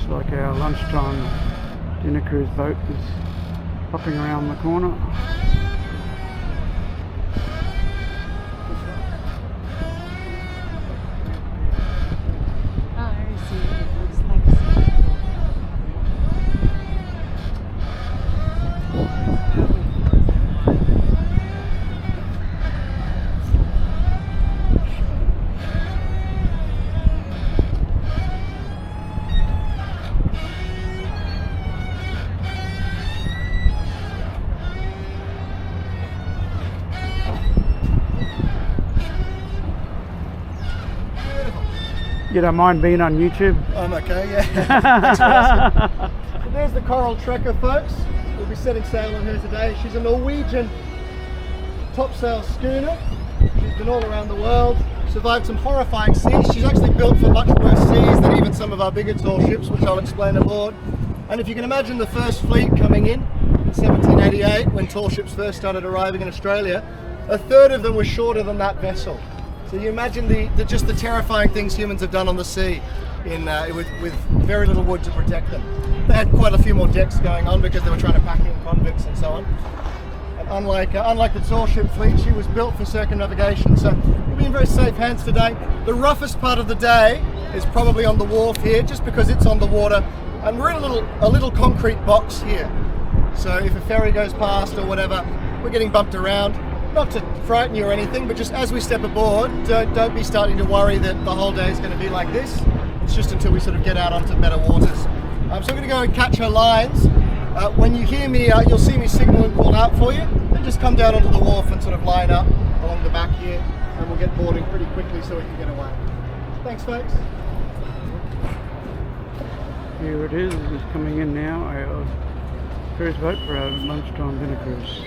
like our lunchtime dinner cruise boat is popping around the corner. You don't mind being on YouTube? I'm okay, yeah. Thanks for asking. So there's the Coral Trekker, folks. We'll be setting sail on her today. She's a Norwegian topsail schooner. She's been all around the world, survived some horrifying seas. She's actually built for much worse seas than even some of our bigger tall ships, which I'll explain aboard. And if you can imagine the first fleet coming in 1788, when tall ships first started arriving in Australia, a third of them were shorter than that vessel. So you imagine just the terrifying things humans have done on the sea with very little wood to protect them. They had quite a few more decks going on because they were trying to pack in convicts and so on. And unlike the tall ship fleet, she was built for circumnavigation, so we'll be in very safe hands today. The roughest part of the day is probably on the wharf here, just because it's on the water, and we're in a little concrete box here. So if a ferry goes past or whatever, we're getting bumped around. Not to frighten you or anything, but just as we step aboard, don't be starting to worry that the whole day is going to be like this. It's just until we sort of get out onto better waters. So I'm going to go and catch her lines. When you hear me, you'll see me signal and call out for you. Then just come down onto the wharf and sort of line up along the back here, and we'll get boarding pretty quickly so we can get away. Thanks, folks. Here it is. It's coming in now. Our cruise boat for our lunchtime dinner cruise.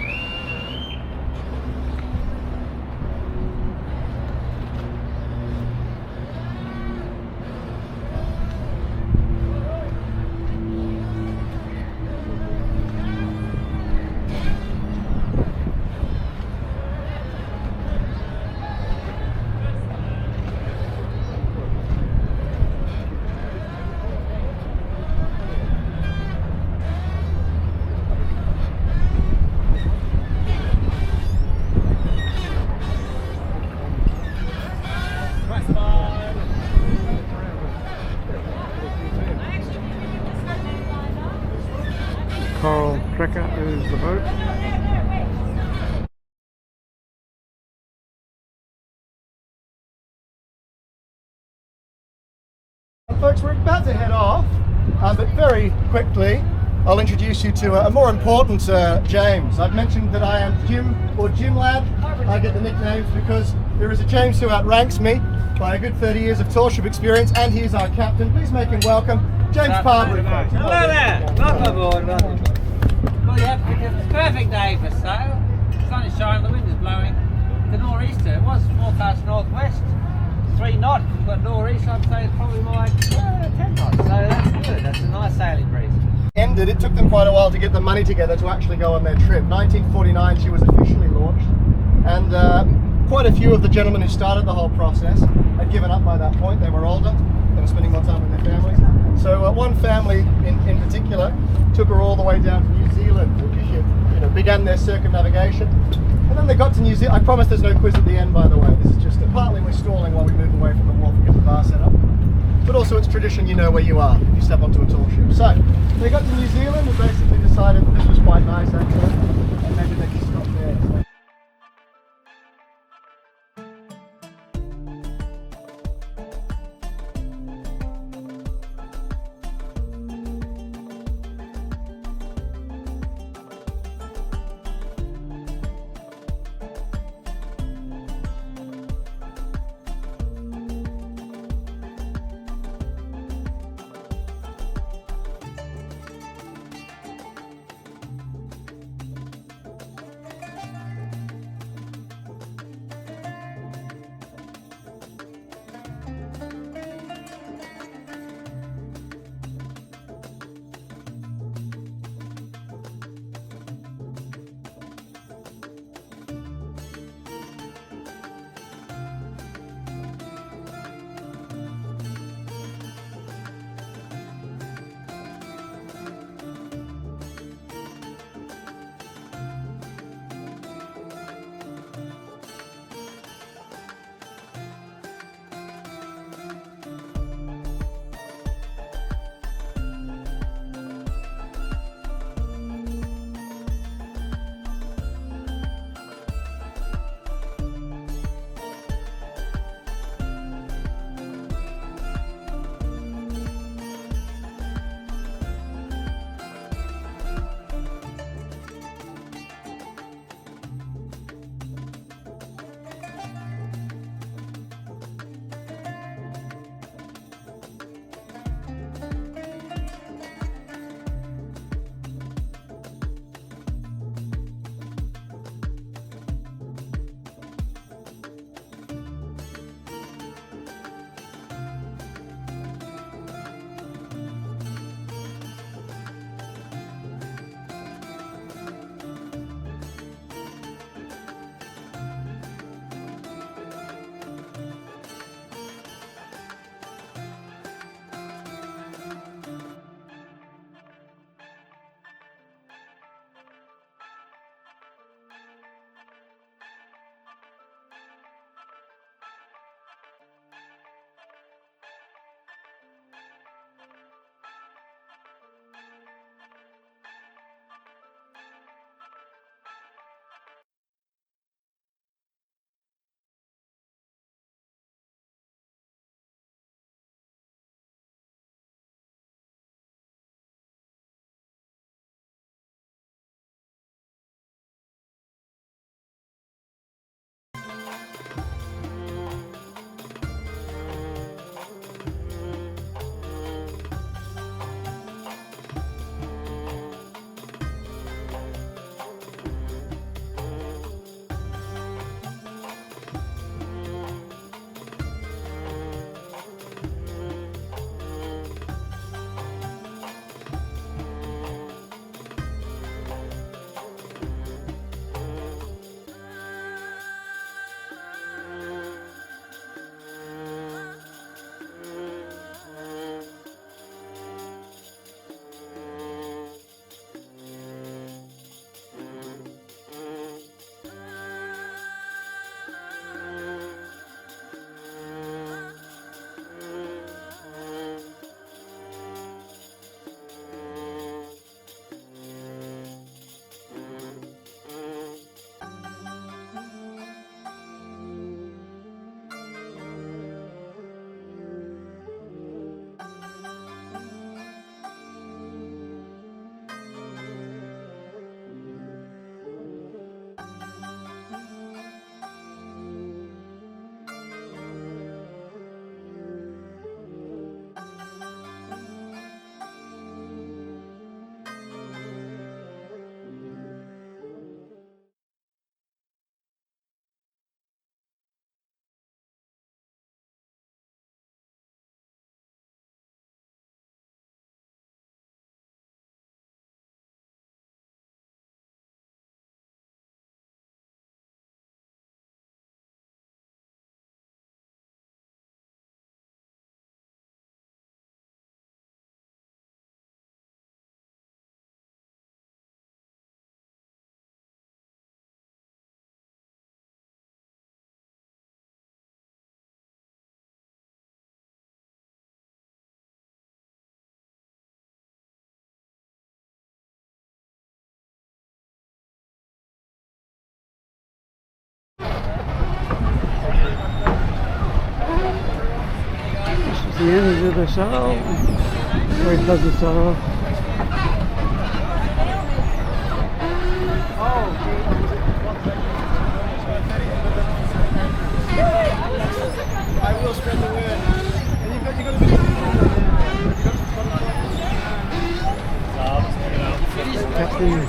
Coral Trekker is the boat. Folks, we're about to head off, but very quickly I'll introduce you to a more important James. I've mentioned that I am Jim, or Jim Lad. I get the nicknames because there is a James who outranks me by a good 30 years of tall ship experience, and he's our captain. Please make him welcome, James Parbury. Hello there, welcome aboard. Well, yeah, it's a perfect day for sail. The sun is shining, the wind is blowing. The nor'easter, it was forecast northwest, 3 knots, but nor'easter I'd say it's probably more like 10 knots, so that's good, that's a nice sailing breeze. It took them quite a while to get the money together to actually go on their trip. 1949 she was officially launched, and quite a few of the gentlemen who started the whole process had given up by that point. They were older, they were spending more time with their families. So one family in particular took her all the way down to New Zealand, began their circumnavigation. And then they got to New Zealand. I promise there's no quiz at the end, by the way. This is just partly we're stalling while we move away from the wharf and get the bar set up. But also it's tradition, you know where you are if you step onto a tall ship. So they got to New Zealand and basically decided that this was quite nice actually, and maybe they could stop there. So. the end of the sail. Very pleasant sail. I will spread the word. And you've got to be Captain.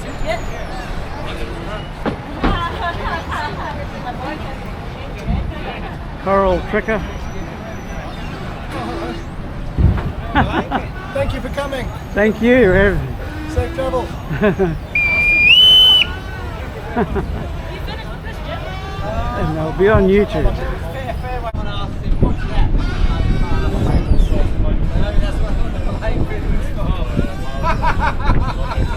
Coral Trekker. Thank you for coming. Thank you. Safe travel. And they'll be on YouTube. Fair one asked him, what's that? That's what the